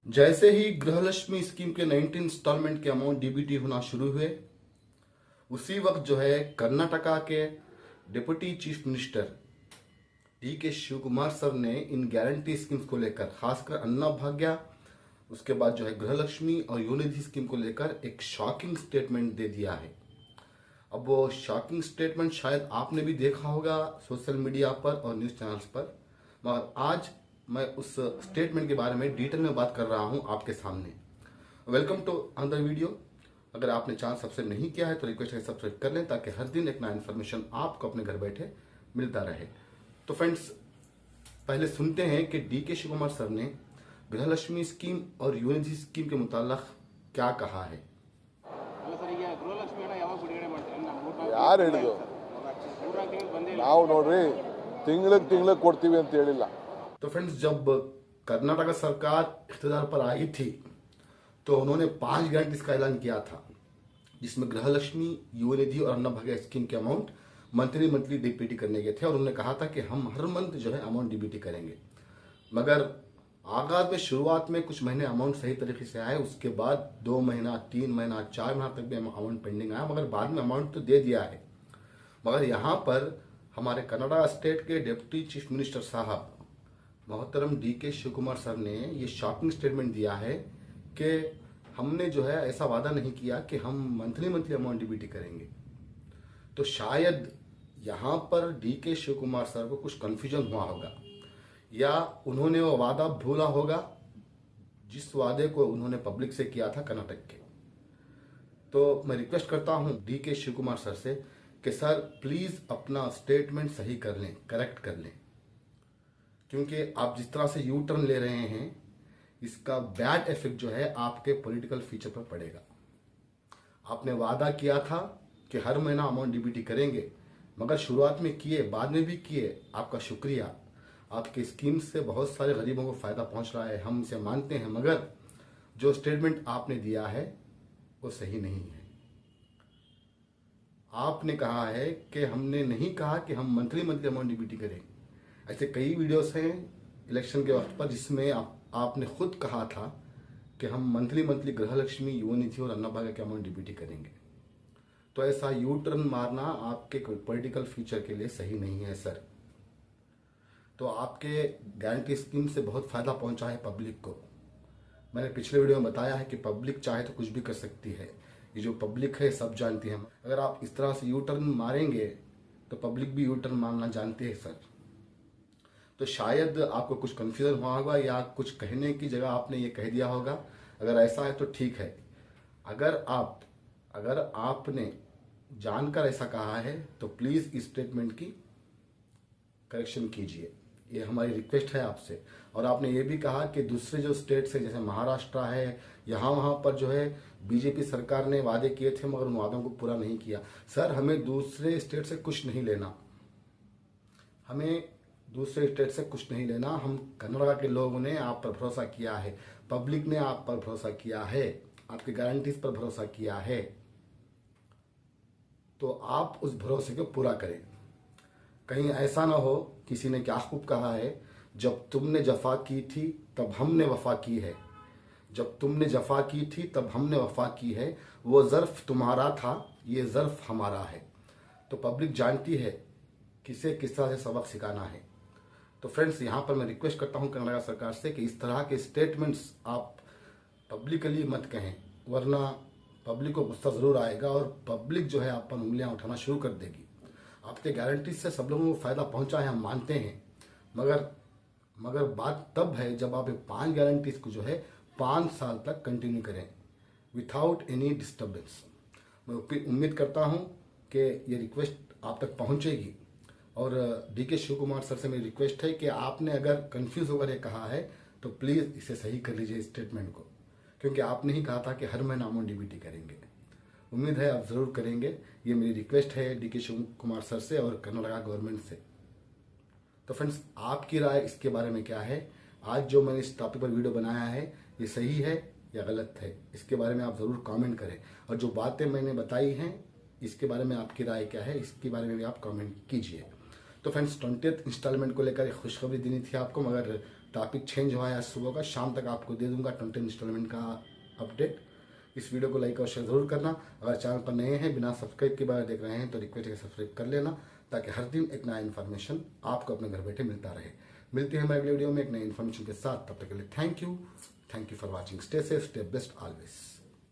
जैसे ही गृहलक्ष्मी स्कीम के 19 इंस्टॉलमेंट के अमाउंट डीबीटी होना शुरू हुए, उसी वक्त जो है कर्नाटका के डिप्टी चीफ मिनिस्टर डी के शिव कुमार सर ने इन गारंटी स्कीम्स को लेकर, खासकर अन्ना भाग्य, उसके बाद जो है गृहलक्ष्मी और युवनिधि स्कीम को लेकर एक शॉकिंग स्टेटमेंट दे दिया है। अब वो शॉकिंग स्टेटमेंट शायद आपने भी देखा होगा सोशल मीडिया पर और न्यूज़ चैनल्स पर, मगर आज मैं उस स्टेटमेंट के बारे में डिटेल में बात कर रहा हूं आपके सामने। Welcome to another video. अगर आपने चैनल सब्सक्राइब नहीं किया है तो रिक्वेस्ट है सब्सक्राइब कर लें, ताकि हर दिन एक नया इन्फॉर्मेशन आपको अपने घर बैठे मिलता रहे। तो फ्रेंड्स, पहले सुनते हैं कि डी के शिव कुमार सर ने गृहलक्ष्मी स्कीम और युवनिधि स्कीम के मुताल्लिक क्या कहा है। ಯಾರು ಹೇಳಿದ್ರು? ನಾವು ನೋಡ್ರಿ ತಿಂಗಳಿಗೆ ಕೊಡ್ತೀವಿ ಅಂತ ಹೇಳಿಲ್ಲ. तो फ्रेंड्स, जब कर्नाटक सरकार इख्तियार पर आई थी तो उन्होंने 5 गारंटीज का ऐलान किया था, जिसमें गृहलक्ष्मी, युवनिधि और अन्ना भाग्य स्कीम के अमाउंट मंथली डीबीटी करने के थे। और उन्होंने कहा था कि हम हर मंथ जो है अमाउंट डीबीटी करेंगे। मगर आगाज में शुरुआत में कुछ महीने अमाउंट सही तरीके से आए, उसके बाद 2 महीना, 3 महीना, 4 महीना तक भी अमाउंट पेंडिंग आया, मगर बाद में अमाउंट तो दे दिया है। मगर यहाँ पर हमारे कर्नाटक स्टेट के डिप्टी चीफ मिनिस्टर साहब मोहतरम डी के शिव कुमार सर ने ये शॉकिंग स्टेटमेंट दिया है कि हमने जो है ऐसा वादा नहीं किया कि हम मंथली अमाउंट डीबीटी करेंगे। तो शायद यहाँ पर डी के शिव कुमार सर को कुछ कंफ्यूजन हुआ होगा, या उन्होंने वो वादा भूला होगा जिस वादे को उन्होंने पब्लिक से किया था कर्नाटक के। तो मैं रिक्वेस्ट करता हूँ डी के शिव कुमार सर से कि सर प्लीज अपना स्टेटमेंट सही कर लें, करेक्ट कर लें, क्योंकि आप जिस तरह से यू टर्न ले रहे हैं इसका बैड इफेक्ट जो है आपके पॉलिटिकल फ्यूचर पर पड़ेगा। आपने वादा किया था कि हर महीना अमाउंट डीबीटी करेंगे, मगर शुरुआत में किए, बाद में भी किए, आपका शुक्रिया। आपके स्कीम से बहुत सारे गरीबों को फायदा पहुंच रहा है, हम इसे मानते हैं, मगर जो स्टेटमेंट आपने दिया है वो सही नहीं है। आपने कहा है कि हमने नहीं कहा कि हम मंथली अमाउंट डीबीटी करें। ऐसे कई वीडियोस हैं इलेक्शन के वक्त पर जिसमें आपने खुद कहा था कि हम मंथली गृहलक्ष्मी, युवनिधि और अन्ना भाग्य के अमाउंट डीबीटी करेंगे। तो ऐसा यू टर्न मारना आपके पॉलिटिकल फ्यूचर के लिए सही नहीं है सर। तो आपके गारंटी स्कीम से बहुत फायदा पहुंचा है पब्लिक को। मैंने पिछले वीडियो में बताया है कि पब्लिक चाहे तो कुछ भी कर सकती है, ये जो पब्लिक है सब जानती है। अगर आप इस तरह से यू टर्न मारेंगे तो पब्लिक भी यू टर्न मारना जानती है सर। तो शायद आपको कुछ कंफ्यूजन हुआ होगा, या कुछ कहने की जगह आपने ये कह दिया होगा। अगर ऐसा है तो ठीक है। अगर आपने जानकर ऐसा कहा है तो प्लीज इस स्टेटमेंट की करेक्शन कीजिए, ये हमारी रिक्वेस्ट है आपसे। और आपने ये भी कहा कि दूसरे जो स्टेट्स है, जैसे महाराष्ट्र है, यहाँ वहाँ पर जो है बीजेपी सरकार ने वादे किए थे मगर उन वादों को पूरा नहीं किया। सर, हमें दूसरे स्टेट से कुछ नहीं लेना, हमें दूसरे स्टेट से कुछ नहीं लेना। हम कर्नाटक के लोगों ने आप पर भरोसा किया है, पब्लिक ने आप पर भरोसा किया है, आपकी गारंटीज पर भरोसा किया है, तो आप उस भरोसे को पूरा करें। कहीं ऐसा ना हो, किसी ने क्या खूब कहा है, जब तुमने जफा की थी तब हमने वफा की है, जब तुमने जफा की थी तब हमने वफा की है, वो ज़र्फ तुम्हारा था, ये ज़र्फ हमारा है। तो पब्लिक जानती है किसे किस तरह से सबक सिखाना है। तो फ्रेंड्स, यहाँ पर मैं रिक्वेस्ट करता हूँ कर्नाटक सरकार से कि इस तरह के स्टेटमेंट्स आप पब्लिकली मत कहें, वरना पब्लिक को गुस्सा ज़रूर आएगा और पब्लिक जो है आप पर उंगलियाँ उठाना शुरू कर देगी। आपके गारंटी से सब लोगों को फ़ायदा पहुँचा है, हम मानते हैं, मगर बात तब है जब आप 5 गारंटीज को जो है 5 साल तक कंटिन्यू करें विथआउट एनी डिस्टर्बेंस। मैं उम्मीद करता हूँ कि ये रिक्वेस्ट आप तक पहुँचेगी। और डी के शिव कुमार सर से मेरी रिक्वेस्ट है कि आपने अगर कंफ्यूज होकर ये कहा है तो प्लीज़ इसे सही कर लीजिए स्टेटमेंट को, क्योंकि आपने ही कहा था कि हर महीना अमाउंट डीबीटी करेंगे। उम्मीद है आप ज़रूर करेंगे। ये मेरी रिक्वेस्ट है डी के शिव कुमार सर से और कर्नाटक गवर्नमेंट से। तो फ्रेंड्स, आपकी राय इसके बारे में क्या है? आज जो मैंने इस टॉपिक पर वीडियो बनाया है ये सही है या गलत है, इसके बारे में आप ज़रूर कमेंट करें। और जो बातें मैंने बताई हैं इसके बारे में आपकी राय क्या है, इसके बारे में भी आप कमेंट कीजिए। तो फ्रेंड्स, 20th इंस्टॉलमेंट को लेकर एक खुशखबरी देनी थी आपको, मगर टॉपिक चेंज हुआ है आज सुबह का, शाम तक आपको दे दूंगा 20 इंस्टॉलमेंट का अपडेट। इस वीडियो को लाइक और शेयर जरूर करना। अगर चैनल पर नए हैं, बिना सब्सक्राइब के बाद देख रहे हैं, तो रिक्वेस्ट है सब्सक्राइब कर लेना, ताकि हर दिन एक नया इन्फॉर्मेशन आपको अपने घर बैठे मिलता रहे। मिलते हैं हमारे अगले वीडियो में एक नई इन्फॉर्मेशन के साथ। तब तक के लिए thank you for watching. Stay safe, stay best always.